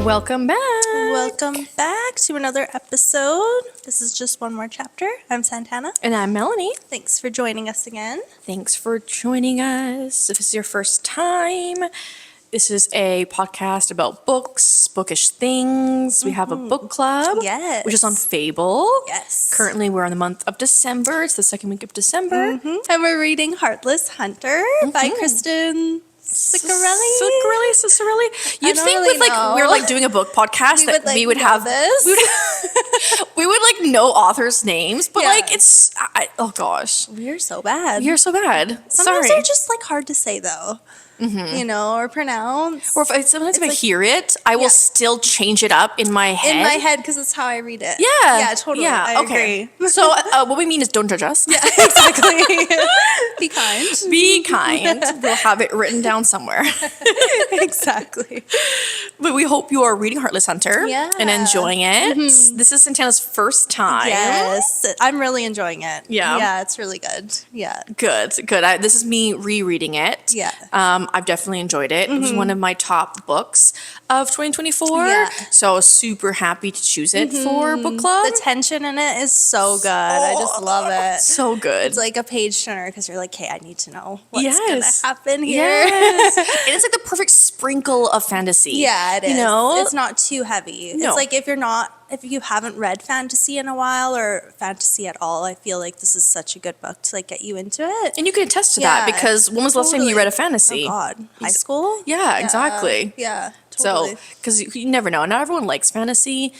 Welcome back. Welcome back to another episode. This is just one more chapter. I'm Santana. And I'm Melanie. Thanks for joining us again. Thanks for joining us. If this is your first time, this is a podcast about books, bookish things. We have a book club, Yes. which is on Fable. Yes. Currently, we're in the month of December. It's the second week of December. And we're reading Heartless Hunter by Kristen Ciccarelli. Ciccarelli. You'd don't think really with like know. we're like doing a book podcast that like, we would know have this. we would like know authors' names, but Yeah. like it's oh gosh, We're so bad. you're so bad. Sometimes Sorry. they're just like hard to say though. You know, or pronounce. Or sometimes if I like- hear it, I will Yeah. still change it up in my head. in my head because it's how I read it. Yeah. Yeah, totally. I agree. So what we mean is don't judge us. Yeah, exactly. Be kind. Be kind. We'll have it written down somewhere. Exactly. But we hope you are reading Heartless Hunter Yeah. and enjoying it. This is Santana's first time. Yes, I'm really enjoying it. Yeah. Yeah, it's really good. Yeah. Good. This is me rereading it. Yeah. I've definitely enjoyed it. It was one of my top books of 2024. Yeah. So I was super happy to choose it for book club. The tension in it is so good. I just love it. So good. It's like a page turner because you're like, hey, I need to know what's Yes. going to happen here. Yes. And it's like the perfect sprinkle of fantasy. Yeah, it is. You know? It's not too heavy. No. It's like if you haven't read fantasy in a while or fantasy at all, I feel like this is such a good book to like get you into it. And you can attest to that Yeah, because when was the last time you totally. read a fantasy? Oh God, high school? Yeah, exactly. Yeah, totally. So, because you never know. Not everyone likes fantasy.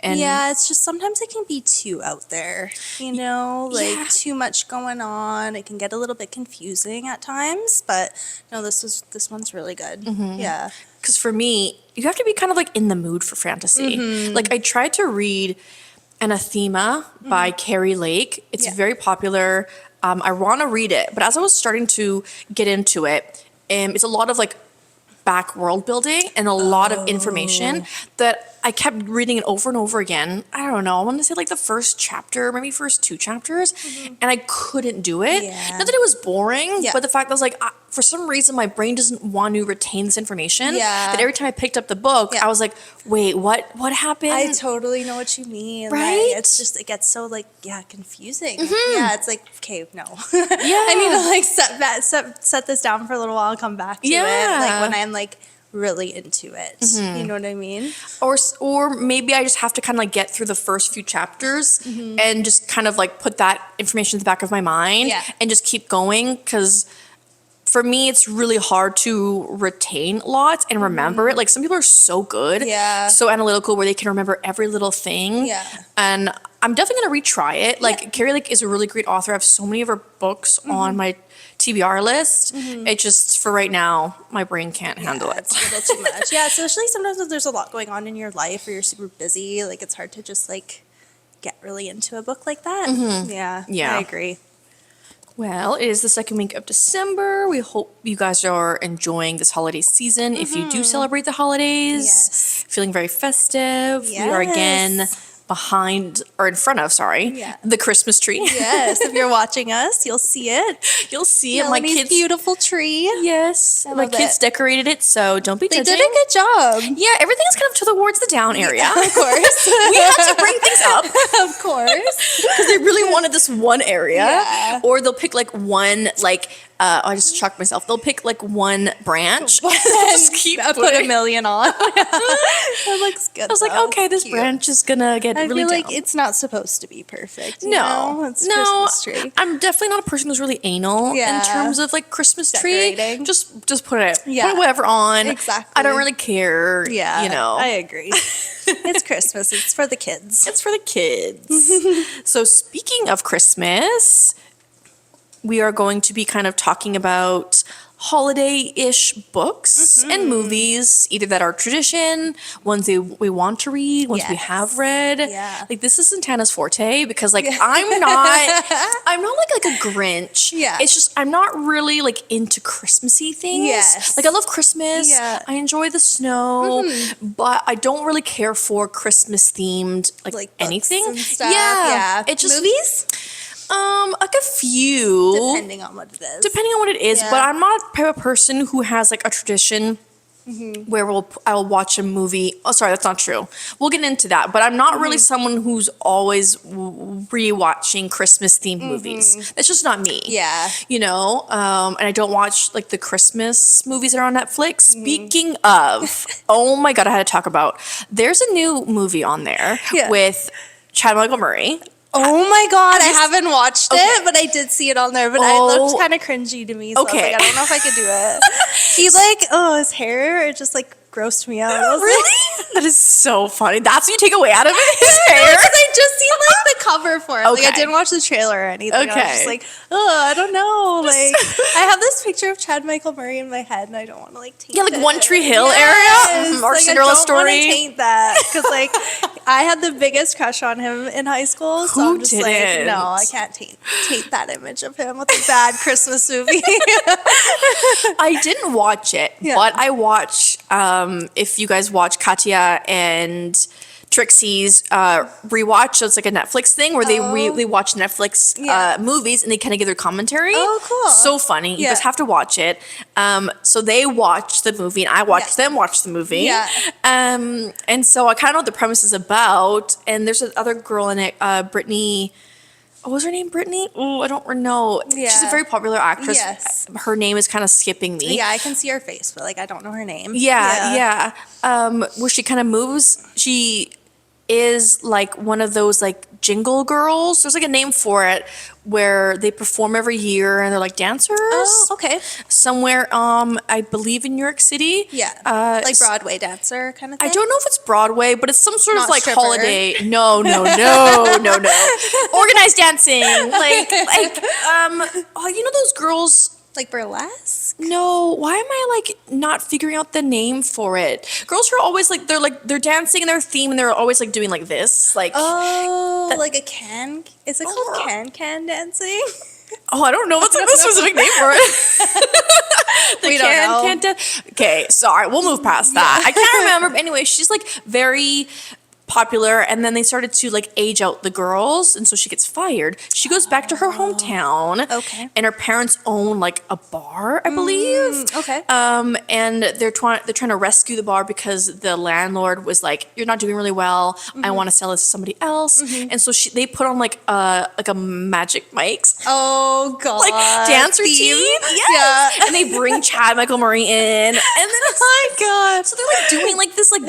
And Yeah, it's just sometimes it can be too out there, you know, like Yeah. too much going on. It can get a little bit confusing at times, but no, this one's really good. Yeah. because for me, you have to be kind of like in the mood for fantasy. Like I tried to read Anathema by Carrie Lake. It's Yeah. very popular. I want to read it, but as I was starting to get into it, it's a lot of like back world building and a lot of information that I kept reading it over and over again. I don't know. I want to say like the first chapter, maybe first two chapters, and I couldn't do it. Yeah. Not that it was boring, Yeah. but the fact that I was like, for some reason, my brain doesn't want to retain this information. Yeah. That every time I picked up the book, Yeah. I was like, wait, what happened? I totally know what you mean. Right? Like, it's just, it gets so like, confusing. Yeah, it's like, okay, no. Yeah. I need to like set this down for a little while and come back to it. Yeah. Like when I'm like really into it. You know what I mean? Or maybe I just have to kind of like get through the first few chapters and just kind of like put that information in the back of my mind Yeah. and just keep going because for me it's really hard to retain lots and remember it. Like some people are so good, Yeah. so analytical where they can remember every little thing. Yeah. And I'm definitely gonna retry it. Like Carrie Lake is a really great author. I have so many of her books on my TBR list. It just for right now, my brain can't handle Yeah, it. it's a little too much. Yeah, especially sometimes if there's a lot going on in your life or you're super busy, like it's hard to just like get really into a book like that. Yeah, Yeah. I agree. Well, it is the second week of December. We hope you guys are enjoying this holiday season. If you do celebrate the holidays, Yes. feeling very festive. We are again Yes. behind or in front of, Yeah. the Christmas tree. Yes, if you're watching us, you'll see it. You'll see it. Melanie's My kids, beautiful tree. yes, my love kids it. decorated it, so don't be They judging. did a good job. Yeah, everything is kind of towards the down area. Of course. We had to bring things up Of course. because they really wanted this one area, Yeah. or they'll pick like one like. I just shocked myself. They'll pick like one branch and just keep I put putting. a million on. That looks good. I was like, though. okay, this Cute. branch is gonna get I really feel like down. it's not supposed to be perfect. You No, know? It's no, Christmas tree. I'm definitely not a person who's really anal in Yeah. terms of like Christmas tree. Decorating. Just put it, Yeah. put whatever on. Exactly. I don't really care. Yeah, you know, I agree. It's Christmas. It's for the kids. it's for the kids. So speaking of Christmas, we are going to be kind of talking about holiday-ish books and movies, either that are tradition, ones we want to read, ones we Yes. have read. Yeah. Like this is Santana's forte because like I'm not like a Grinch. Yeah. It's just I'm not really like into Christmassy things. Yes. Like I love Christmas. Yeah. I enjoy the snow, but I don't really care for Christmas themed like Like books anything. and stuff. Yeah. It just Movies? like a few. Depending on what it is. Depending on what it is, Yeah. but I'm not the type of person who has like a tradition where I'll watch a movie. Oh, sorry, that's not true. We'll get into that. But I'm not really someone who's always rewatching Christmas themed movies. That's just not me. Yeah. You know, and I don't watch like the Christmas movies that are on Netflix. Speaking of, oh my God, I had to talk about. There's a new movie on there with Chad Michael Murray. Oh my God, I haven't watched it, but I did see it on there, but it looked kind of cringy to me, so I was like, I don't know if I could do it. He his hair, it just like grossed me out. I was Really? That is so funny. That's what you take away out of it? His hair? because I just seen like the cover for it. Like I Okay. didn't watch the trailer or anything. I was Okay. just like, oh, I don't know. Like I have this picture of Chad Michael Murray in my head, and I don't want to like taint Yeah, like it. One Tree Hill area? Yes. Or Like, Cinderella I don't want Story? to taint that because like I had the biggest crush on him in high school. So Who I'm just didn't? like, no, I can't taint that image of him with a bad Christmas movie. I didn't watch it, but I watch, if you guys watch Katya and Trixie's rewatch, so it's like a Netflix thing where they watch Netflix movies and they kind of give their commentary. Oh, cool. So funny. You guys have to watch it. So they watch the movie and I watch them watch the movie. Yeah. And so I kind of know what the premise is about. And there's another girl in it, Brittany. What was her name? Brittany? Oh, I don't know. She's a Yeah. very popular actress. Yes. Her name is kind of skipping me. Yeah, I can see her face, but like I don't know her name. Yeah. Where she kind of moves. She is like one of those like jingle girls. There's like a name for it where they perform every year and they're like dancers. Oh, okay. Somewhere, I believe in New York City. Yeah. Like Broadway dancer kind of thing. I don't know if it's Broadway, but it's some sort Not of like stripper. holiday. No. Organized dancing. You know those girls. Like burlesque? No, why am I like not figuring out the name for it? Girls who are always like they're dancing in their theme and they're always like doing like this, like like a can? Is it called can dancing? I don't know what's like the specific name for it. We don't know. Okay, sorry, we'll move past that. I can't remember, but anyway, she's like very popular, and then they started to like age out the girls, and so she gets fired. She goes back to her hometown. Okay. And her parents own like a bar, I believe. Okay. And they're trying to rescue the bar because the landlord was like, "You're not doing really well. I want to sell this to somebody else." And so they put on like a Magic Mike's Oh god. like dance routine. Theme? Yes. Yeah. And they bring Chad Michael Murray in, and then Oh my god. so they're like doing like this like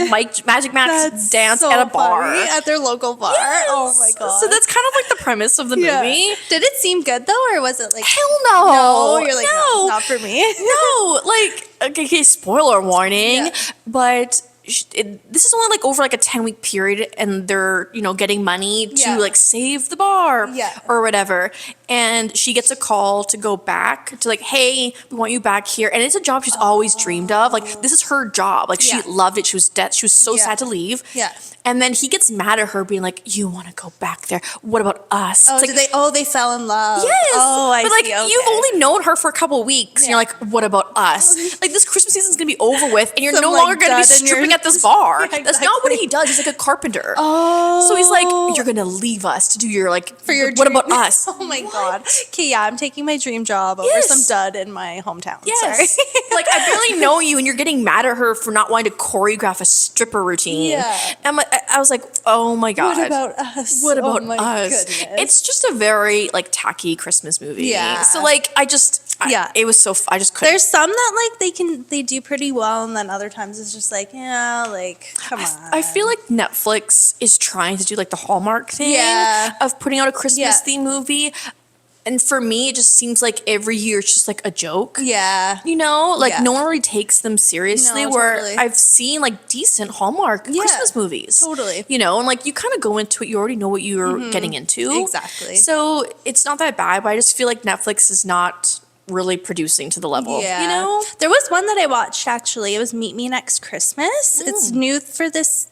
Magic Max That's dance so at a bar. funny. At their local bar. Yes. Oh my god. So that's kind of like the premise of the movie. Did it seem good though, or was it like Hell no. no? You're like no, not for me. No, like okay, spoiler warning, Yeah. but this is only like over like a 10-week period, and they're getting money to Yeah. like save the bar Yeah. or whatever. And she gets a call to go back to like, hey, we want you back here, and it's a job she's always dreamed of. Like this is her job. Like she Yeah. loved it. She was so Yeah. sad to leave. Yeah. And then he gets mad at her, being like, "You want to go back there? What about us?" Oh, It's like, did they? Oh, they fell in love. yes. Oh, I but like see. Okay. you've only known her for a couple weeks. And Yeah. you're like, what about us? Like this Christmas season's gonna be over with, and you're Some, no like, longer gonna be dud in your- stripping at this bar. Yeah, That's not what exactly. he does. He's like a carpenter. Oh. So he's like, you're gonna leave us to do your like. for your what dream- about us? Oh my god. Okay, yeah, I'm taking my dream job over Yes. some dud in my hometown. Yes. Sorry. Like I barely know you, and you're getting mad at her for not wanting to choreograph a stripper routine. Yeah. And I was like, oh my god. What about us? What Oh about my us? goodness. It's just a very like tacky Christmas movie. Yeah. So like it was so I just couldn't. There's some that like they do pretty well, and then other times it's just like, yeah, like come on. I feel like Netflix is trying to do like the Hallmark thing Yeah. of putting out a Christmas Yeah. theme movie. And for me, it just seems like every year it's just like a joke. Yeah. Like Yeah. no one really takes them seriously. No, where totally. I've seen like decent Hallmark Yeah, Christmas movies. totally. And like you kind of go into it, you already know what you're getting into. Exactly. So it's not that bad, but I just feel like Netflix is not really producing to the level. There was one that I watched actually. It was Meet Me Next Christmas. It's new for this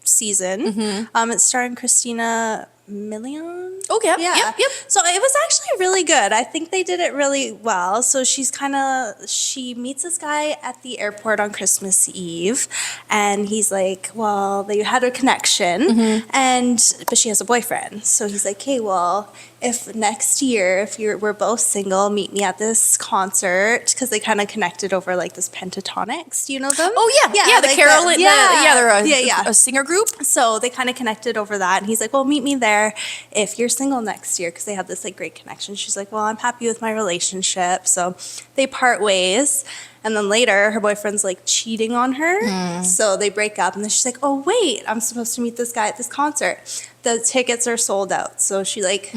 season. It's starring Christina million. Oh, yep, yep. So it was actually really good. I think they did it really well. So she meets this guy at the airport on Christmas Eve, and he's like, well, they had a connection, but she has a boyfriend. So he's like, hey, well, if next year, we're both single, meet me at this concert, because they kind of connected over like this pentatonics. Do you know them? Oh yeah, the like Carolyn. they're a singer group. So they kind of connected over that, and he's like, well, meet me there if you're single next year, because they have this like great connection. She's like, well, I'm happy with my relationship. So they part ways, and then later her boyfriend's like cheating on her. So they break up, and then she's like, oh wait, I'm supposed to meet this guy at this concert. The tickets are sold out. So she like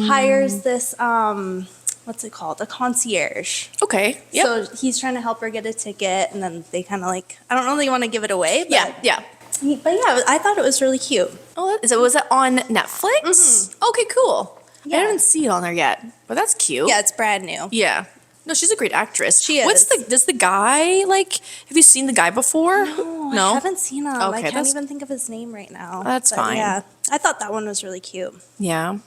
hires this what's it called? A concierge. Okay. Yep. So he's trying to help her get a ticket, and then they kind of like, I don't really want to give it away, but yeah. But yeah, I thought it was really cute. Oh, was it on Netflix? Okay, cool. Yeah. I haven't seen it on there yet, but that's cute. Yeah, it's brand new. Yeah. No, she's a great actress. She is. Does the guy, like, have you seen the guy before? No, I haven't seen him. Okay, I can't that's- even think of his name right now. That's But fine. Yeah, I thought that one was really cute. Yeah.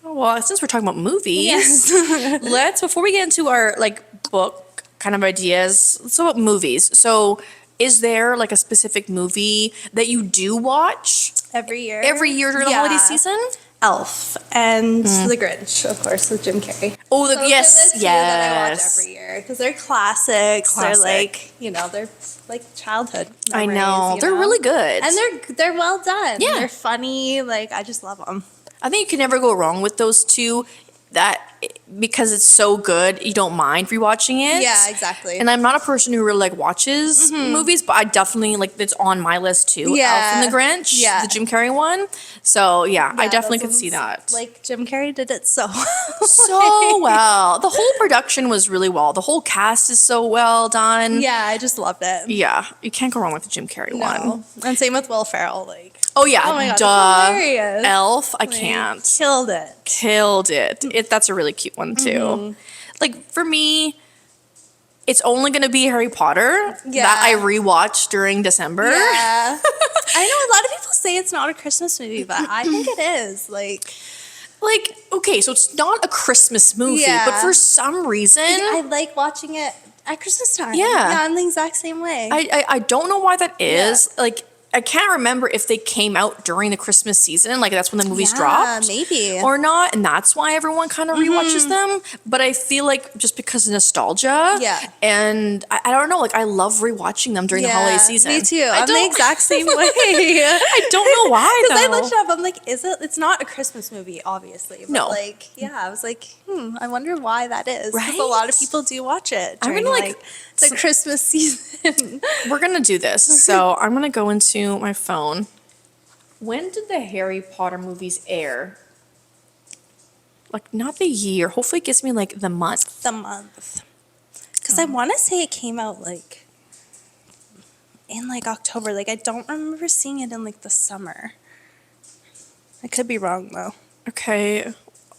Oh, well, since we're talking about movies, Yes. before we get into our, like, book kind of ideas, let's talk about movies. So, is there, like, a specific movie that you do watch Every year. during the holiday season? Elf and The Grinch, of course, with Jim Carrey. Oh, Those are yes, the two that I watch yes. every year because they're classics. Classic. They're like, they're like childhood I memories, know. They're really good. and they're well done. Yeah. They're funny. Like I just love them. I think you can never go wrong with those two. Because it's so good, you don't mind rewatching it. Yeah, exactly. And I'm not a person who really like watches movies, but I definitely like it's on my list too. Yeah. Elf and the Grinch, Yeah. the Jim Carrey one. So yeah, I Yeah, definitely those could see ones, that. Like Jim Carrey did it so So well. The whole production was really well. The whole cast is so well done. Yeah, I just loved it. Yeah, you can't go wrong with the Jim Carrey one. No. And same with Will Ferrell. Like, Oh yeah, oh my God, duh. hilarious. Elf, I Like, can't. Killed it. Killed it. That's a really cute one too. Like for me, it's only gonna be Harry Potter that I rewatch during December. Yeah. I know a lot of people say it's not a Christmas movie, but I think it is. Like, Okay, so it's not a Christmas movie, Yeah. but for some reason, I like watching it at Christmas time. Yeah. I'm the exact same way. I don't know why that is. Like, I can't remember if they came out during the Christmas season, like that's when the movies dropped. Maybe. Or not, and that's why everyone kind of rewatches them. But I feel like just because of nostalgia, Yeah. and I don't know, like I love rewatching them during the holiday season. Me too. I I'm the don't- exact same way. I don't know why Because I though. looked it up. I'm like, is it? It's not a Christmas movie, obviously. But No. Like, yeah, I was like, I wonder why that is. Because a lot of people do watch it I'm during gonna, like, the Christmas season. We're gonna do this, so I'm gonna go into my phone. When did the Harry Potter movies air? Like, not the year. Hopefully, it gives me like the month. The month. Because I want to say it came out like in like October. Like, I don't remember seeing it in like the summer. I could be wrong though. Okay.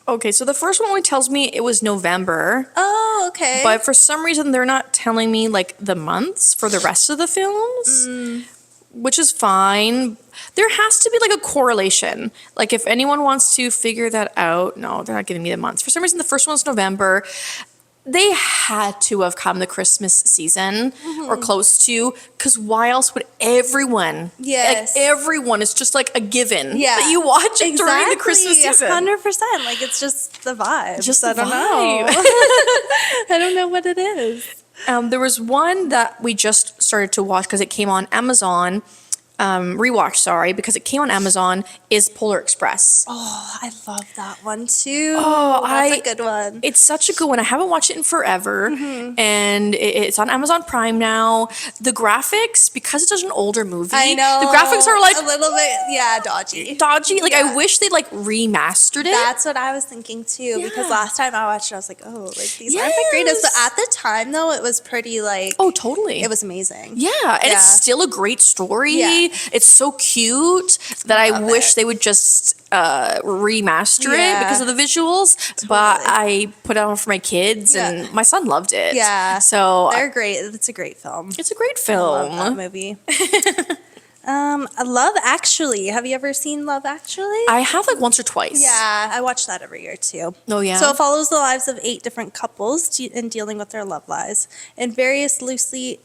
Okay, so the first one only tells me it was November, Oh, okay. but for some reason they're not telling me like the months for the rest of the films, which is fine. There has to be like a correlation. Like if anyone wants to figure that out, no, they're not giving me the months. For some reason, the first one's November. They had to have come the Christmas season or close to, because why else would everyone? Yes. Like everyone is just like a given Yeah. that you watch it during the Christmas season. 100%. Like, it's just the vibe. Just I the don't vibe. know. I don't know what it is. There was one that we just started to watch because it came on Amazon. Because it came on Amazon, is Polar Express. Oh, I love that one too. Oh, That's a good one. It's such a good one. I haven't watched it in forever, and it's on Amazon Prime now. The graphics, because it's such an older movie, I know. the graphics are like a little bit, dodgy. dodgy. Like I Yeah. wish they'd like remastered it. That's what I was thinking too. Because Yeah. last time I watched it, I was like, oh, like these aren't the greatest. But Yes. at the time, though, it was pretty like. Oh, totally. It was amazing. Yeah, and it's Yeah. still a great story. Yeah. It's so cute that I Love wish it. they would just remaster it Yeah. because of the visuals. But I put it on for my kids, Yeah. and my son loved it. Yeah. So They're great. It's a great film. it's a great I love film. that movie. Love Actually. Have you ever seen Love Actually? I have like once or twice. Yeah, I watch that every year too. Oh, yeah? So it follows the lives of 8 different couples in dealing with their love lives in various loosely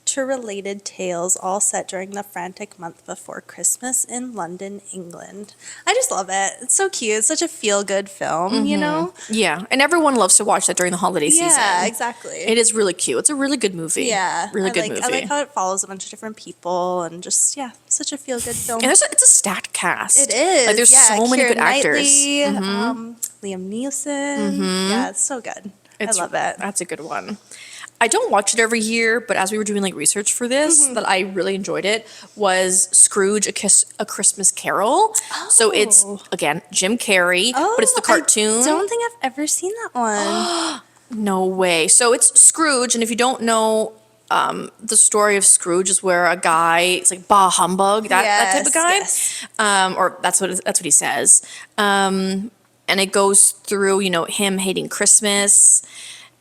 interrelated tales, all set during the frantic month before Christmas in London, England. I just love it. It's so cute. It's such a feel-good film, you know? Yeah, and everyone loves to watch that during the holiday season. Yeah, exactly. It is really cute. It's a really good movie. Yeah, really good I movie. like how it follows a bunch of different people and just such a feel-good film. And it's a stacked cast. It is. Like there's so many Keira good Knightley, actors. Liam Neeson. Yeah, it's so good. I love it. That's a good one. I don't watch it every year, but as we were doing like research for this, that I really enjoyed it was Scrooge: A Christmas Carol. So it's again Jim Carrey, but it's the cartoon. I don't think I've ever seen that one. No way. So it's Scrooge, and if you don't know, the story of Scrooge is where a guy, it's like bah humbug, that type of guy, Yes. or that's what he says, and it goes through him hating Christmas,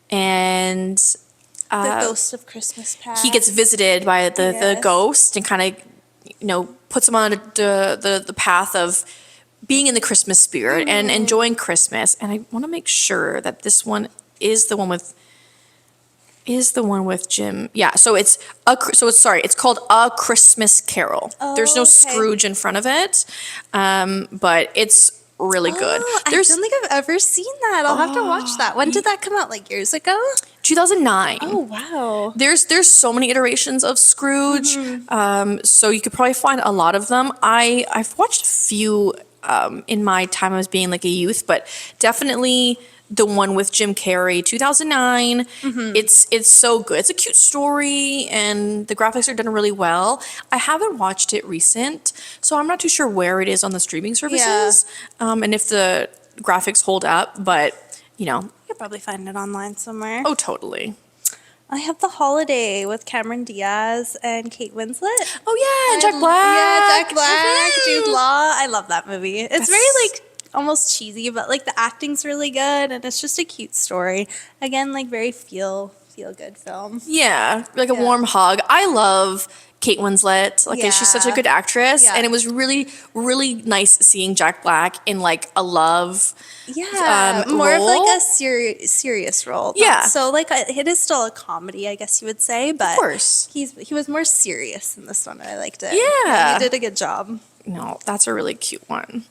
and The Ghost of Christmas Past. he gets visited by the Yes. ghost and kind of puts him on the path of being in the Christmas spirit and enjoying Christmas. And I want to make sure that this one is the one with Jim. Yeah, so it's called A Christmas Carol. There's no okay. Scrooge in front of it, but it's really good. I don't think I've ever seen that. I'll have to watch that. When did that come out? Like years ago? 2009. Oh, wow. There's so many iterations of Scrooge, so you could probably find a lot of them. I've watched a few in my time as being like a youth, but definitely the one with Jim Carrey, 2009. It's so good. It's a cute story, and the graphics are done really well. I haven't watched it recent, so I'm not too sure where it is on the streaming services, and if the graphics hold up. But You'll probably find it online somewhere. oh, totally. I have The Holiday with Cameron Diaz and Kate Winslet. Oh yeah, and Jack Black. Yeah, Jack Black, Jude Law. I love that movie. It's very like almost cheesy, but like the acting's really good, and it's just a cute story. Again, like very feel good film. Yeah, like a warm hug. I love Kate Winslet. Like she's such a good actress, Yeah. and it was really, really nice seeing Jack Black in like a love. Yeah, more of role. like a serious role. Yeah. So like it is still a comedy, I guess you would say, but Of course. he was more serious in this one. I liked it. Yeah. He did a good job. No, that's a really cute one.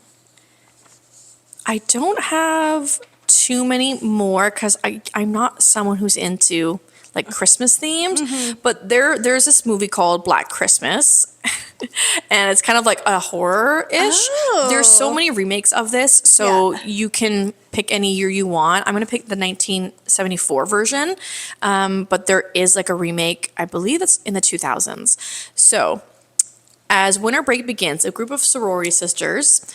I don't have too many more because I'm not someone who's into like Christmas themed, but there's this movie called Black Christmas, and it's kind of like a horror-ish. There's so many remakes of this, so you can pick any year you want. I'm gonna pick the 1974 version, but there is like a remake, I believe that's in the 2000s. So as winter break begins, a group of sorority sisters,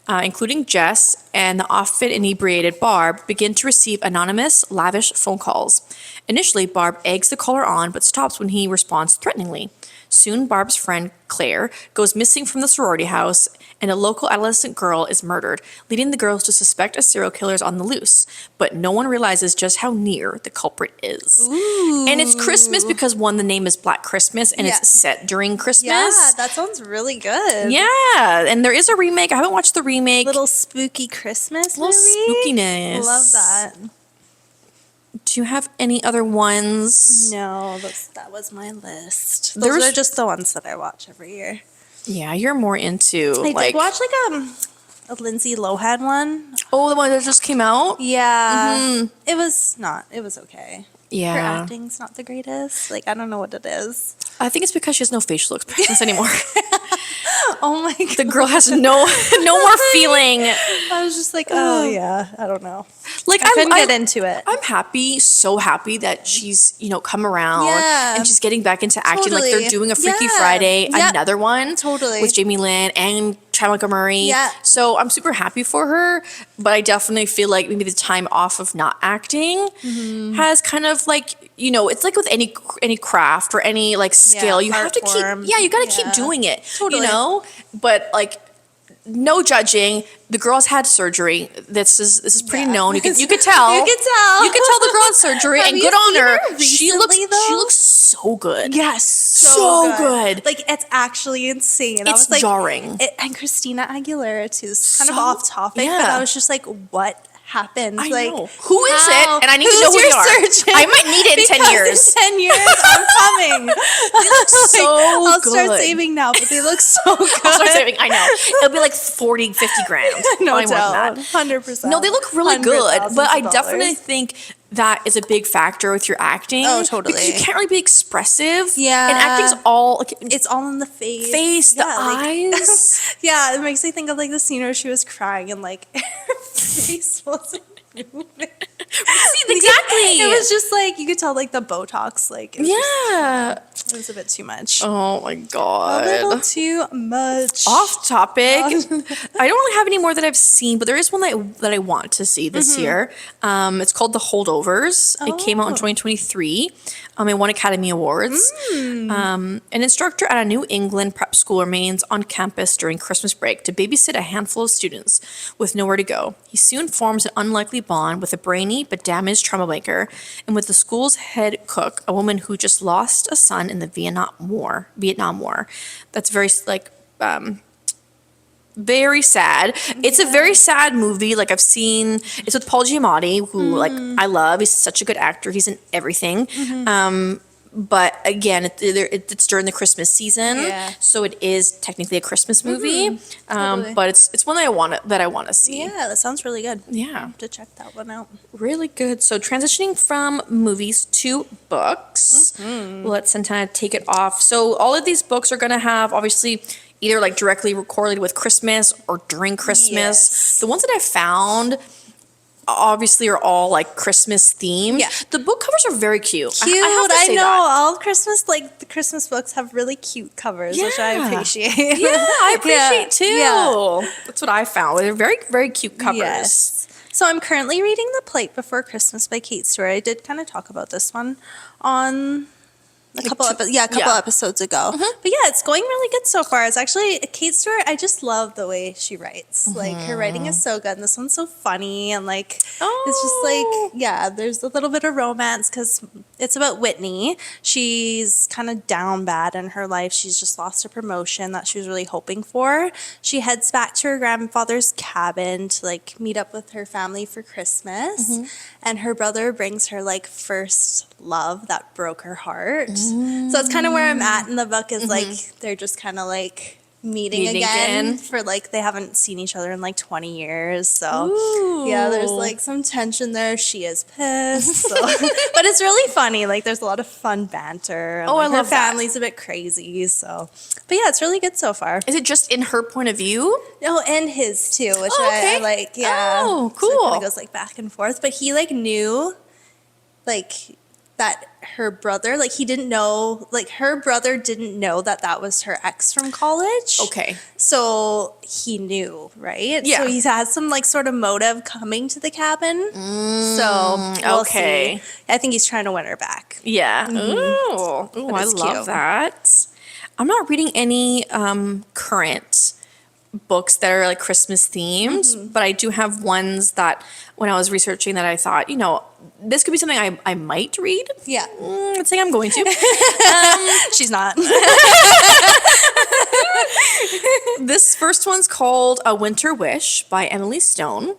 including Jess and the oft inebriated Barb, begin to receive anonymous, lavish phone calls. Initially, Barb eggs the caller on, but stops when he responds threateningly. Soon, Barb's friend, Claire, goes missing from the sorority house, and a local adolescent girl is murdered, leading the girls to suspect a serial killer is on the loose. But no one realizes just how near the culprit is. Ooh. And it's Christmas because, one, the name is Black Christmas, and it's set during Christmas. Yeah, that sounds really good. Yeah, and there is a remake. I haven't watched the remake. Little spooky Christmas Little movie. spookiness. Love that. Do you have any other ones? No, that was my list. There Those was- are just the ones that I watch every year. Yeah, you're more into I like did watch like a Lindsay Lohan one. the one that just came out. Yeah, it was okay. Her Yeah, acting's not the greatest. Like I don't know what it is. I think it's because she has no facial expressions anymore. Oh my god, The girl has no more feeling. I was just like, oh yeah, I don't know. Like I couldn't get into it. I'm happy, so happy that she's come around Yeah. and she's getting back into acting. Like Totally. they're doing a Freaky Yeah. Friday, Yep. another one, Totally. with Jamie Lynn and Chad Montgomery. Yeah. So I'm super happy for her, but I definitely feel like maybe the time off of not acting has kind of like it's like with any craft or any like skill, you have to keep art form. you got to keep Yeah. doing it. Totally. But like. No judging. The girl's had surgery. This is pretty known. You could tell. You could tell. You could tell the girl had surgery, Have and you good on seen her. her She looks recently, though? so good. Yes, So good. Like, it's actually insane. I It's was like, jarring. and Christina Aguilera too. It's kind of So- off topic, but yeah. I was just like, what happened? I like, know. Who is how? it? And I need to Who's know who your they are. surgeon? I might need it in 10 Because years. In 10 years, I'm coming. They look so I'll good. start saving now, but they look so good. I'll start saving. I know. It'll be like 40, 50 grand. No Probably more than doubt. that. 100%. No, they look really good, $100,000s but I of definitely dollars. think that is a big factor with your acting. Oh, totally. Because you can't really be expressive. Yeah. And acting's all like, It's all in the face. the like- eyes. Yeah, it makes me think of like the scene where she was crying and like her face wasn't moving. See, exactly. It was just like you could tell like the Botox, like it was, Yeah. it was a bit too much. Oh my A little god. too much. Off topic. I don't really have any more that I've seen, but there is one that I want to see this year. It's called The Holdovers. It came out in 2023. It won Academy Awards. An instructor at a New England prep school remains on campus during Christmas break to babysit a handful of students with nowhere to go. He soon forms an unlikely bond with a brainy but damaged troublemaker and with the school's head cook, a woman who just lost a son in the Vietnam War. That's very very sad. It's a very sad movie. Like I've seen, it's with Paul Giamatti, who like I love. He's such a good actor. He's in everything. But again, it's during the Christmas season, Yeah. so it is technically a Christmas movie. Totally. But it's one that I want to see. Yeah, that sounds really good. Yeah, Have to check that one out. really good. So transitioning from movies to books, let's kind of take it off. So all of these books are going to have obviously either like directly correlated with Christmas or during Christmas. Yes. The ones that I found obviously are all like Christmas themed. Yeah. The book covers are very cute. Cute, I have to say know. that. All Christmas, like the Christmas books have really cute covers, which I Yeah. appreciate. Yeah, I appreciate too. Yeah. That's what I found. They're very, very cute covers. Yes. So I'm currently reading The Plate Before Christmas by Kate Stewart. I did kind of talk about this one on a couple episodes ago. But yeah, it's going really good so far. It's actually Kate Stewart. I just love the way she writes. Like her writing is so good, and this one's so funny, and like it's just like there's a little bit of romance because it's about Whitney. She's kind of down bad in her life. She's just lost a promotion that she was really hoping for. She heads back to her grandfather's cabin to like meet up with her family for Christmas, and her brother brings her like first love that broke her heart. So that's kind of where I'm at in the book is like they're just kind of like meeting again for like they haven't seen each other in like 20 years. So yeah, there's like some tension there. She is pissed. So. But it's really funny. Like there's a lot of fun banter. And, Oh, I like, her love that. family's a bit crazy. So but yeah, it's really good so far. Is it just in her point of view? No, and his too, which okay. I like. Yeah. Oh, So it cool. kind of goes like back and forth. But he like knew like that her brother, like he didn't know, like her brother didn't know that that was her ex from college. Okay. So he knew, right? Yeah. So he has some like sort of motive coming to the cabin. So we'll okay. see. I think he's trying to win her back. Yeah. Ooh, I it's love cute. that. I'm not reading any current books that are like Christmas themed, but I do have ones that when I was researching that I thought, this could be something I might read. Yeah. I'm saying I'm going to. She's not. This first one's called A Winter Wish by Emily Stone.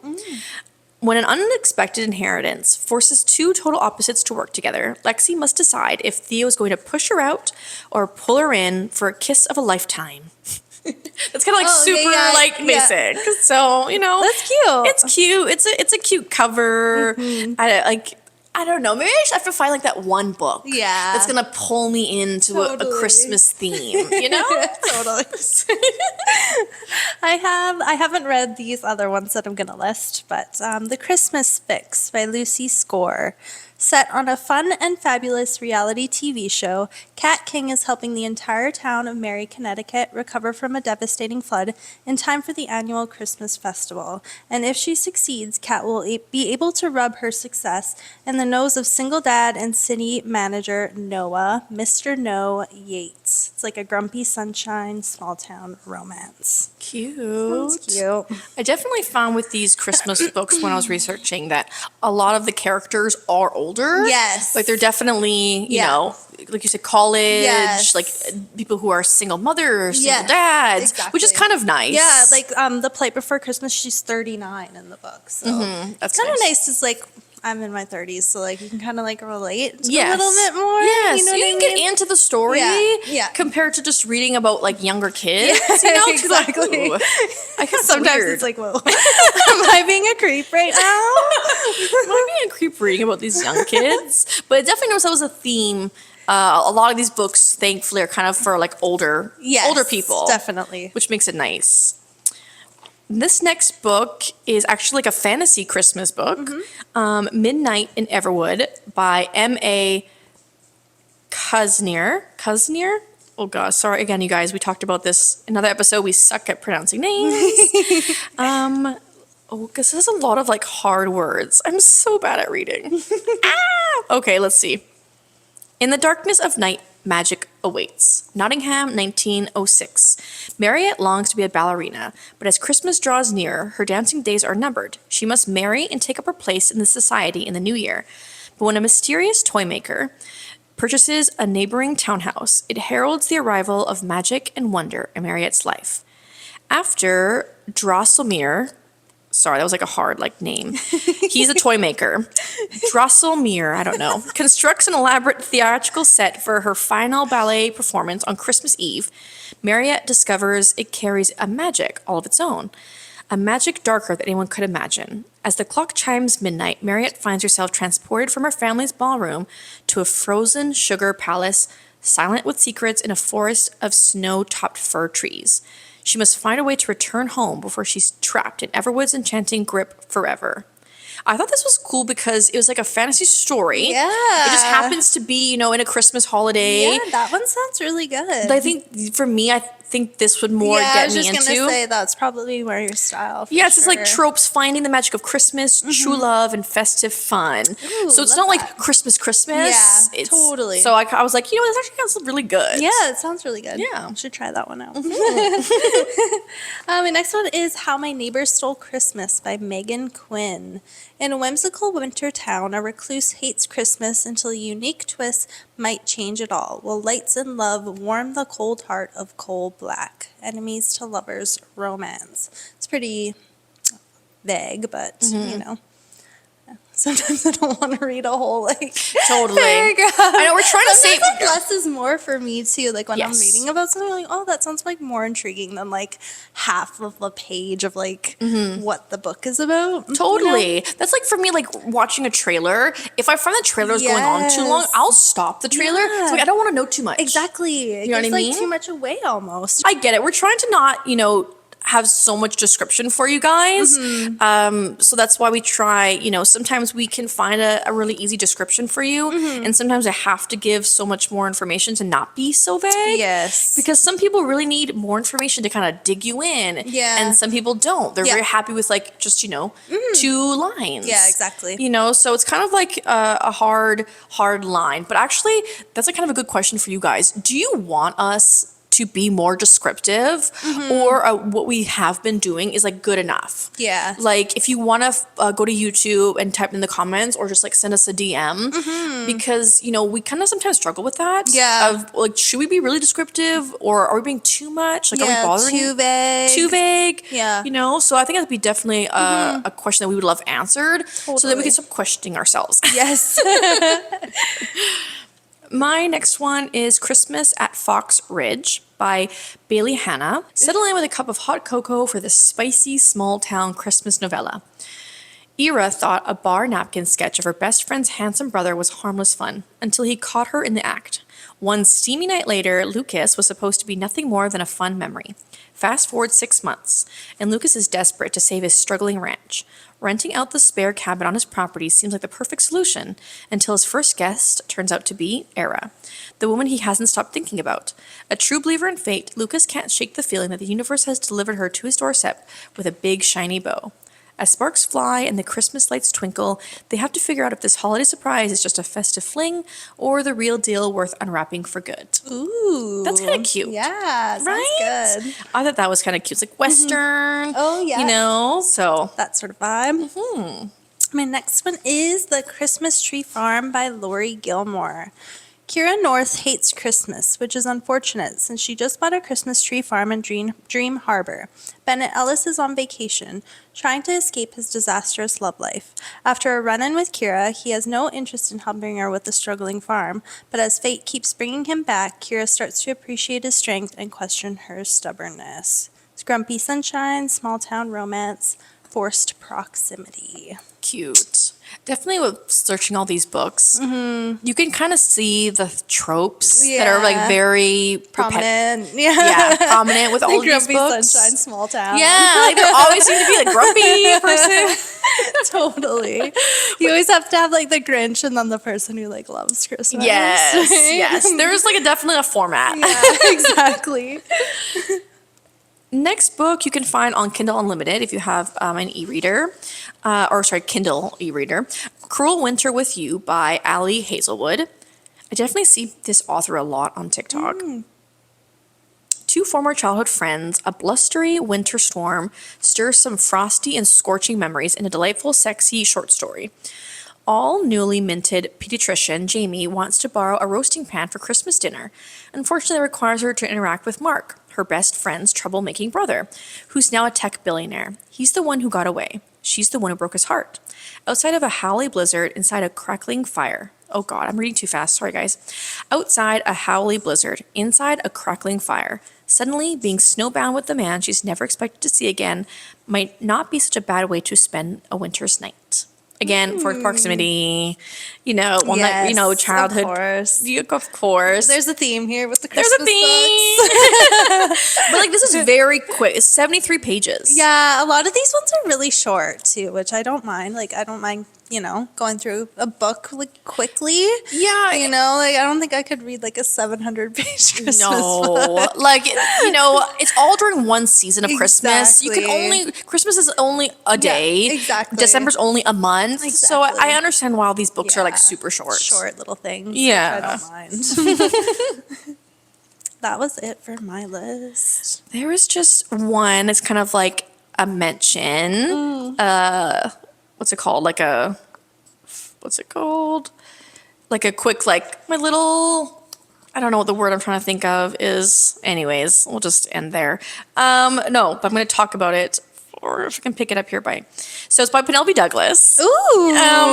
When an unexpected inheritance forces two total opposites to work together, Lexi must decide if Theo is going to push her out or pull her in for a kiss of a lifetime. It's kind of like super basic. So, That's cute. It's cute. It's a cute cover. I don't know. Maybe I have to find like that one book. Yeah. That's gonna pull me into a Totally. Christmas theme. Totally. I haven't read these other ones that I'm gonna list, but The Christmas Fix by Lucy Score. Set on a fun and fabulous reality TV show, Kat King is helping the entire town of Mary, Connecticut recover from a devastating flood in time for the annual Christmas festival. And if she succeeds, Kat will be able to rub her success in the nose of single dad and city manager Noah, Mr. No Yates. It's like a grumpy sunshine, small town romance. Cute. It's cute. I definitely found with these Christmas books when I was researching that a lot of the characters are older. Yes. Like they're definitely, like you said, college, Yes. like people who are single mothers, single Yes, dads, which is exactly. kind of nice. Yeah, like the plight before Christmas, she's 39 in the book. So That's it's kind of nice. nice. It's like I'm in my 30s, so like you can kind of like relate a Yes. little bit more. Yes, You know what I can mean? get into the story Yeah. compared to just reading about like younger kids. Yeah, You know, 'cause you're like, exactly. ooh, I guess Sometimes it's like, whoa, am I being a creep right now? Am I being a creep reading about these young kids? But it definitely knows that was a theme. A lot of these books, thankfully, are kind of for like older people, Definitely. which makes it nice. This next book is actually like a fantasy Christmas book, Midnight in Everwood by M.A. Cusnier. Cusnier? Oh gosh, sorry again, you guys. We talked about this in another episode. We suck at pronouncing names. Because there's a lot of like hard words. I'm so bad at reading. Okay, let's see. In the darkness of night, magic awaits. Nottingham, 1906. Marriott longs to be a ballerina, but as Christmas draws nearer, her dancing days are numbered. She must marry and take up her place in the society in the new year. But when a mysterious toy maker purchases a neighboring townhouse, it heralds the arrival of magic and wonder in Marriott's life. After Drosselmeer, sorry, that was like a hard like name. He's a toy maker. Drosselmeer, I don't know, constructs an elaborate theatrical set for her final ballet performance on Christmas Eve. Marriott discovers it carries a magic all of its own. A magic darker than anyone could imagine. As the clock chimes midnight, Marriott finds herself transported from her family's ballroom to a frozen sugar palace, silent with secrets in a forest of snow-topped fir trees. She must find a way to return home before she's trapped in Everwood's enchanting grip forever. I thought this was cool because it was like a fantasy story. Yeah. It just happens to be, in a Christmas holiday. Yeah, that one sounds really good. But I think for me, I think this would more I get was me just into. gonna say that's probably more your style. For Yeah, it's just like sure. tropes, finding the magic of Christmas, true love, and festive fun. Ooh, So it's love not like that. Christmas. Yeah, It's, totally. So I was like, this actually sounds really good. Yeah, it sounds really good. Yeah. Should try that one out. The next one is How My Neighbor Stole Christmas by Megan Quinn. In a whimsical winter town, a recluse hates Christmas until a unique twist might change it all. Will lights and love warm the cold heart of coal black? Enemies to lovers, romance. It's pretty vague, but sometimes I don't want to read a whole Totally. paragraph. I know we're trying to Sometimes, say less is more for me too. Like when I'm Yes. reading about something, I'm like, oh, that sounds like more intriguing than like half of a page of like what the book is about. you know? Totally. That's like for me, like watching a trailer. If I find the trailer is going on too long, Yes. I'll stop the trailer. Yeah. So, like, I don't want to know too much. Exactly. It You know what gives I like mean? too much away almost. I get it. We're trying to not, have so much description for you guys. So that's why we try, sometimes we can find a really easy description for you. And sometimes I have to give so much more information to not be so vague. Yes. Because some people really need more information to kind of dig you in. Yeah. And some people don't. They're Yeah. very happy with like just, 2 lines. Yeah, exactly. So it's kind of like a hard line. But actually, that's like kind of a good question for you guys. Do you want us to be more descriptive, or what we have been doing is like good enough? Yeah. Like if you want to go to YouTube and type in the comments, or just like send us a DM, because we kind of sometimes struggle with that. Yeah. Of like, should we be really descriptive, or are we being too much? Like, are we bothering? too vague. Too vague. Yeah. So I think that'd be definitely a question that we would love answered, so that we Totally. can stop questioning ourselves. Yes. My next one is Christmas at Fox Ridge by Bailey Hannah. Settle in with a cup of hot cocoa for this spicy small-town Christmas novella. Ira thought a bar napkin sketch of her best friend's handsome brother was harmless fun, until he caught her in the act. One steamy night later, Lucas was supposed to be nothing more than a fun memory. Fast forward 6 months, and Lucas is desperate to save his struggling ranch. Renting out the spare cabin on his property seems like the perfect solution, until his first guest turns out to be Era, the woman he hasn't stopped thinking about. A true believer in fate, Lucas can't shake the feeling that the universe has delivered her to his doorstep with a big shiny bow. As sparks fly and the Christmas lights twinkle, they have to figure out if this holiday surprise is just a festive fling or the real deal worth unwrapping for good. Ooh. That's kind of cute. Yeah. Sounds Right? good. I thought that was kind of cute. It's like Western. Oh, yeah. So. That sort of vibe. My next one is The Christmas Tree Farm by Lori Gilmore. Kira North hates Christmas, which is unfortunate since she just bought a Christmas tree farm in Dream Harbor. Bennett Ellis is on vacation, trying to escape his disastrous love life. After a run-in with Kira, he has no interest in helping her with the struggling farm, but as fate keeps bringing him back, Kira starts to appreciate his strength and question her stubbornness. It's Grumpy Sunshine, Small Town Romance, Forced Proximity. Cute. Definitely with searching all these books, you can kind of see the tropes that are like very Prominent. prominent with all of these Grumpy books. Sunshine, Small Town. Yeah, like there always seem to be a grumpy person. Totally. You always have to have like the Grinch and then the person who like loves Christmas. Yes. There's like definitely a format. Yeah, exactly. Next book you can find on Kindle Unlimited if you have an e-reader, Kindle e-reader. Cruel Winter with You by Ali Hazelwood. I definitely see this author a lot on TikTok. Two former childhood friends, a blustery winter storm stirs some frosty and scorching memories in a delightful, sexy short story. All newly minted pediatrician Jamie wants to borrow a roasting pan for Christmas dinner. Unfortunately, it requires her to interact with Mark, her best friend's troublemaking brother, who's now a tech billionaire. He's the one who got away. She's the one who broke his heart. Outside of a howly blizzard, inside a crackling fire. Oh God, I'm reading too fast. Sorry, guys. Outside a howly blizzard, inside a crackling fire. Suddenly, being snowbound with the man she's never expected to see again might not be such a bad way to spend a winter's night. Again, for proximity, childhood. Of course. Of course. There's a theme here with the Christmas There's a theme. books. But like this is very quick. It's 73 pages. Yeah, a lot of these ones are really short too, which I don't mind. Like I don't mind, going through a book like quickly. Yeah. I don't think I could read like a 700-page Christmas No. book. Like, it's all during one season of Christmas. Exactly. Christmas is only a day. Yeah, exactly. December's only a month. So Exactly. I understand why these books are like Yeah. super short. Short little things. Yeah. Which I don't mind. That was it for my list. There is just one. It's kind of like a mention. What's it called? What's it called? Like a quick, my little, I don't know what the word I'm trying to think of is. Anyways, we'll just end there. No, but I'm going to talk about it, or if I can pick it up here So it's by Penelope Douglas. Ooh.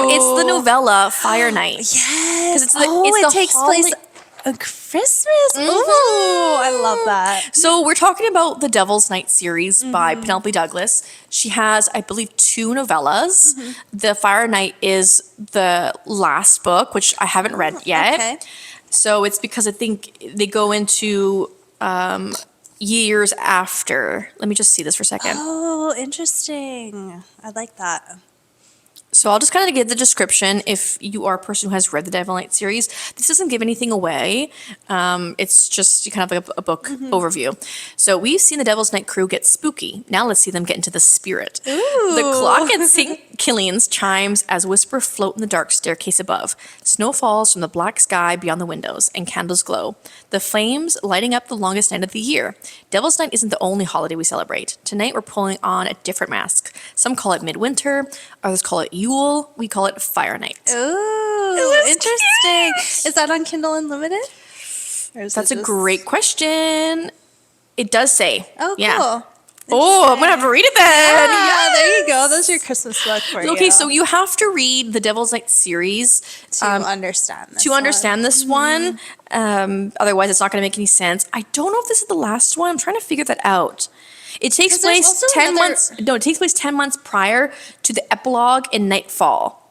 It's the novella Fire Night. Yes. It takes place on Christmas. Ooh, I love that. So we're talking about the Devil's Night series by Penelope Douglas. She has, I believe, 2 novellas. The Fire Night is the last book, which I haven't read yet. Okay. So it's because I think they go into years after. Let me just see this for a second. Oh, interesting. I like that. So I'll just kind of give the description if you are a person who has read the Devil Knight series. This doesn't give anything away. It's just kind of like a book overview. So we've seen the Devil's Night crew get spooky. Now let's see them get into the spirit. Ooh. The clock at St. Killian's chimes as whispers float in the dark staircase above. Snow falls from the black sky beyond the windows, and candles glow. The flames lighting up the longest night of the year. Devil's Night isn't the only holiday we celebrate. Tonight we're pulling on a different mask. Some call it midwinter, others call it Yule. We call it Fire Night. Ooh, interesting. Is that on Kindle Unlimited? Or is That's it a just- great question. It does say. Oh, cool. Yeah. Oh, I'm going to have to read it then. Yeah, there you go. That's your Christmas book for you. Okay, so you have to read the Devil's Night series to understand this to understand this one. Mm-hmm. Otherwise, it's not going to make any sense. I don't know if this is the last one. I'm trying to figure that out. It takes 'Cause there's place also 10 another- months. No, it takes place 10 months prior to the epilogue in Nightfall.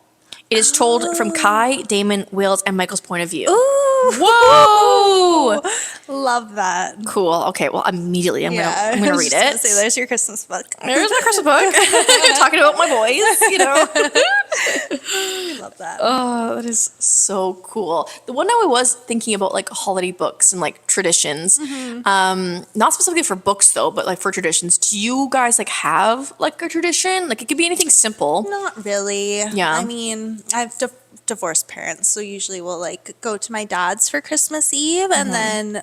It is told from Kai, Damon, Will's, and Michael's point of view. Ooh. Whoa! Love that. Cool. Okay. Well, immediately I'm gonna I read was just gonna it. say, there's your Christmas book. There's my Christmas book. Talking about my boys. We love that. Oh, that is so cool. The one that I was thinking about, like holiday books and like traditions. Not specifically for books though, but like for traditions. Do you guys like have like a tradition? Like it could be anything simple. Not really. Yeah. I mean, I have divorced parents, so usually we'll like go to my dad's for Christmas Eve, and then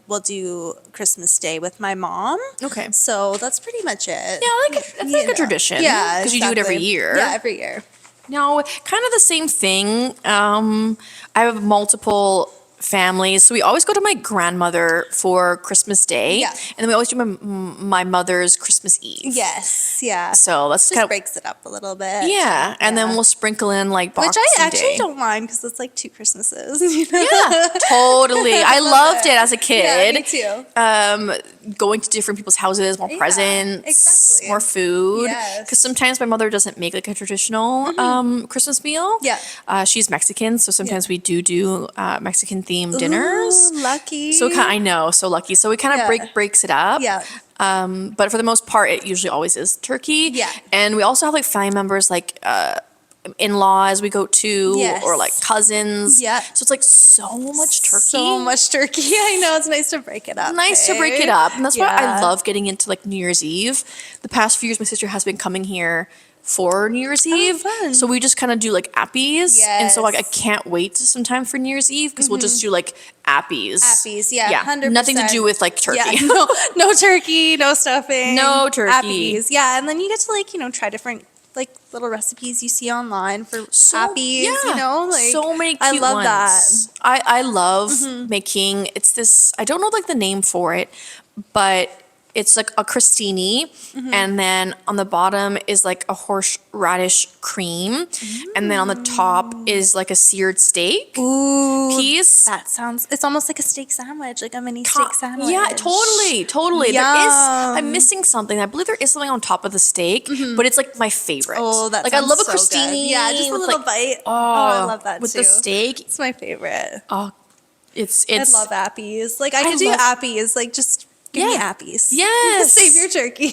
we'll do Christmas Day with my mom. Okay. So that's pretty much it. Yeah, it's like a tradition. Yeah, because you do it every exactly. year. Yeah, every year. No, kind of the same thing. I have multiple families. So we always go to my grandmother for Christmas Day. Yeah. And then we always do my mother's Christmas Eve. Yes, yeah. So that's Just kind of, breaks it up a little bit. yeah. And then Yeah. we'll sprinkle in like Which Boxing I actually Day. don't mind because it's like 2 Christmases. You know? Yeah, totally. I loved it as a Yeah, kid. me too. Going to different people's houses, more Yeah, presents, exactly. more food. Yes. Because sometimes my mother doesn't make like a traditional Christmas meal. Yeah. She's Mexican, so sometimes we do Mexican themed dinners. Ooh, lucky. So I know, so lucky. So it kind of Yeah. breaks it up. Yeah. But for the most part, it usually always is turkey. Yeah. And we also have like family members like in-laws we go to Yes. or like cousins. Yeah. So it's like so much turkey. So much turkey. I know, it's nice to break it up. Nice to hey? break it up. And that's why I Yeah. love getting into like New Year's Eve. The past few years, my sister has been coming here for New Year's Eve. fun. So we just kind of do like appies. And so like I Yes. can't wait sometime for New Year's Eve because we'll just do like appies. Appies, yeah, Yeah. 100%. Nothing to do with like turkey. Yeah, no turkey, no stuffing. No turkey. Appies, yeah, and then you get to like, try different like little recipes you see online for So, appies, yeah. like so many cute I love ones. that. I love making, it's this, I don't know like the name for it, but it's like a crostini, and then on the bottom is like a horseradish cream, and then on the top is like a seared steak Ooh, piece. that sounds, it's almost like a steak sandwich, like a mini steak sandwich. Yeah, totally. There is, I'm Yum. missing something. I believe there is something on top of the steak, but it's like my favorite. Oh, that like I sounds love a so good. crostini. Yeah, just a with, little like, bite. Oh, I love that with too. the steak. It's my favorite. Oh, it's I love appies. Like I I could do love- appies. Like just give me Yeah. appies. Yes. Save your turkey.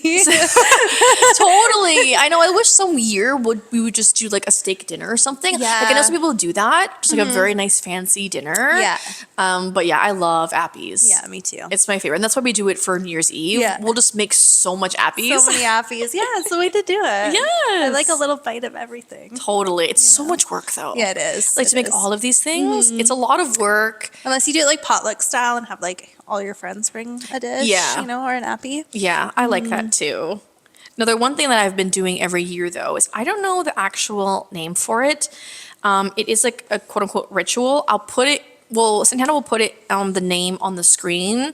Totally. I know. I wish some year we would just do like a steak dinner or something. Like I know Yeah. some people do that, just like a very nice fancy dinner. Yeah. But yeah, I love appies. Yeah, me too. It's my favorite, and that's why we do it for New Year's Eve. Yeah. We'll just make so much appies. So many appies. Yeah, it's the way to do it. Yes. I like a little bite of everything. Totally. It's so much work though. Yeah, it is. Like It to make is. all of these things, it's a lot of work. Unless you do it like potluck style and have like all your friends bring a dish, Yeah. or an appy. Yeah, I like that too. Another one thing that I've been doing every year though is I don't know the actual name for it. It is like a quote unquote ritual. I'll put it. Well, Santana will put it the name on the screen.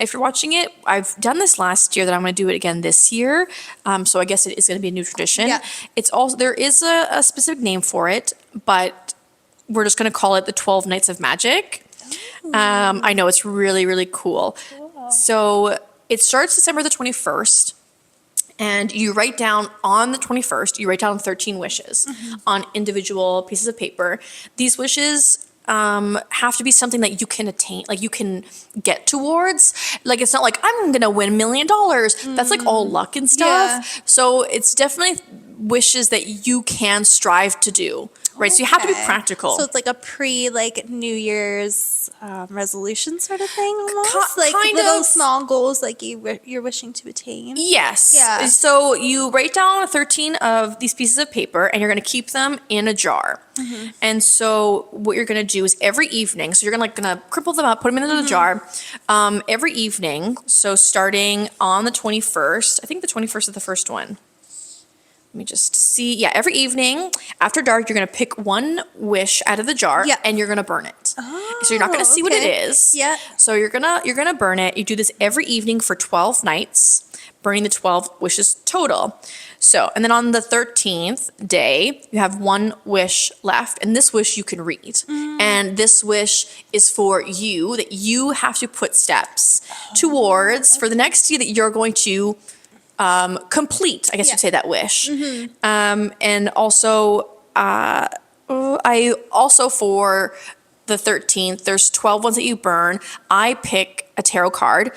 If you're watching it, I've done this last year. That I'm going to do it again this year. So I guess it is going to be a new tradition. Yeah. It's also there is a specific name for it, but we're just going to call it the 12 Nights of Magic. I know it's really cool. So it starts December the 21st. And you write down on the 21st, you write down 13 wishes on individual pieces of paper. These wishes have to be something that you can attain, like you can get towards. Like it's not like I'm gonna win $1 million. That's like all luck and stuff. So it's definitely wishes that you can strive to do. Right, so you have to be Okay. practical. So it's like a New Year's resolution sort of thing, almost Ki- like kind little of. small goals, like you're wishing to attain. Yes. Yeah. So you write down 13 of these pieces of paper and you're going to keep them in a jar. And so what you're going to do is every evening, so you're going to crumple them up, put them into the jar. Every evening, so starting on the 21st, I think the 21st is the first one. Let me just see. Yeah, every evening after dark, you're going to pick one wish out of the jar Yeah. and you're going to burn it. So you're not going to see what it okay. is. Yeah. So you're gonna burn it. You do this every evening for 12 nights, burning the 12 wishes total. So, and then on the 13th day, you have one wish left, and this wish you can read. And this wish is for you, that you have to put steps towards for the next year that you're going to complete, I guess you'd say, that wish. And also, I also for the 13th, there's 12 ones that you burn. I pick a tarot card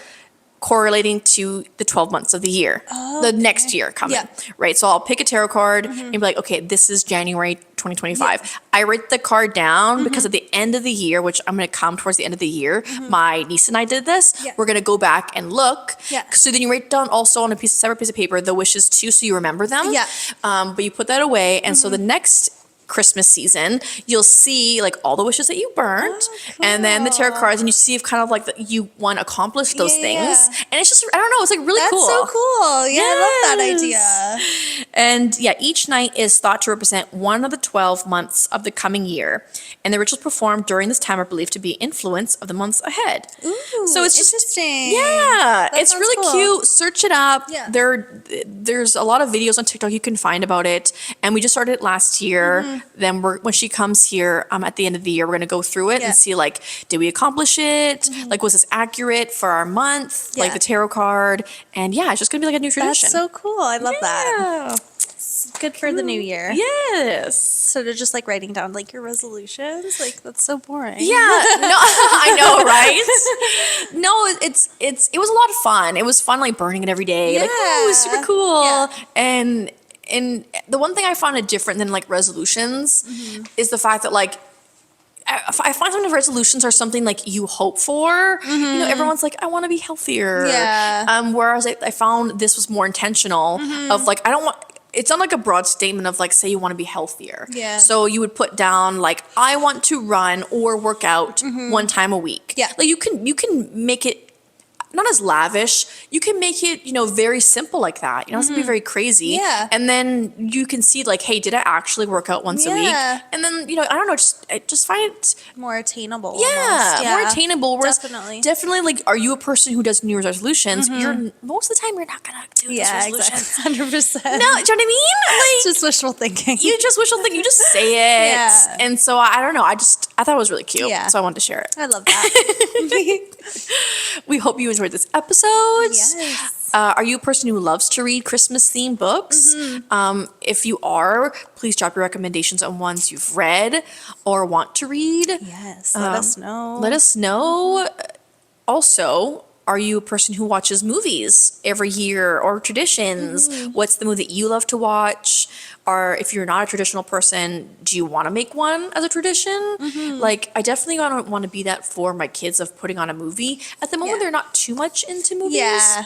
correlating to the 12 months of the year, the next year coming, Yeah. right? So I'll pick a tarot card and be like, okay, this is January 2025. I write the card down because at the end of the year, which I'm going to come towards the end of the year, my niece and I did this. Yeah. We're going to go back and look. Yeah. So then you write down also on a separate piece of paper the wishes too, so you remember them. Yeah. But you put that away, and so the next Christmas season, you'll see like all the wishes that you burnt, and then the tarot cards, and you see if kind of like you want to accomplish those things. And it's just, I don't know, it's like really That's cool. so cool. Yeah, I love that idea. Yes. And yeah, each night is thought to represent one of the 12 months of the coming year, and the rituals performed during this time are believed to be influence of the months ahead. Ooh, So it's just interesting. yeah, That it's sounds really cool. cute. Search it up. Yeah. There's a lot of videos on TikTok you can find about it, and we just started it last year. Then when she comes here at the end of the year, we're gonna go through it Yeah. and see like, did we accomplish it? Like, was this accurate for our month? Like Yeah. the tarot card, and yeah, it's just gonna be like a new tradition. That's so cool. I love that. Yeah. It's good for the new year. Yes. So they're just like writing down like your resolutions. Like that's so boring. Yeah, no, I know, right? No, it was a lot of fun. It was fun, like burning it every day. Like, oh, it was super Yeah. cool. Yeah. And the one thing I found it different than like resolutions is the fact that like I find sometimes resolutions are something like you hope for. You know, everyone's like, I want to be healthier. Yeah. Whereas I found this was more intentional of like, I don't want. It's not like a broad statement of like, say you want to be healthier. Yeah. So you would put down like, I want to run or work out one time a week. Yeah. Like you can make it not as lavish. You can make it, very simple like that. You don't have to be very crazy. Yeah. And then you can see like, hey, did I actually work out once a week? Yeah. And then, I don't know, I just find it More attainable. yeah, almost. more attainable. Whereas Definitely. like, are you a person who does New Year's resolutions? You're most of the time you're not gonna do those Yeah, resolutions. exactly. 100%. No, do you know what I mean? It's Like just wishful thinking. you just wishful thinking. You just say it. Yeah. And so I don't know. I thought it was really cute. Yeah. So I wanted to share it. I love that. We hope you enjoyed this episode. Yes. Are you a person who loves to read Christmas themed books? If you are, please drop your recommendations on ones you've read or want to read. Yes. Let us know. Let us know. Also, are you a person who watches movies every year or traditions? What's the movie that you love to watch? Or if you're not a traditional person, do you want to make one as a tradition? Like, I definitely don't want to be that for my kids of putting on a movie. At the moment, Yeah. they're not too much into movies. Yeah.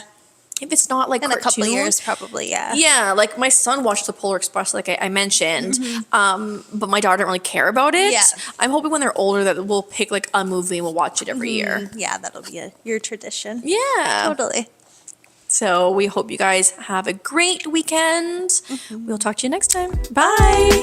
If it's not like In a couple of cartoon, years, probably. Yeah. yeah, like my son watched the Polar Express, like I mentioned, but my daughter didn't really care about it. Yeah. I'm hoping when they're older that we'll pick like a movie and we'll watch it every year. Yeah, that'll be your tradition. Yeah. Totally. So we hope you guys have a great weekend. We'll talk to you next time. Bye.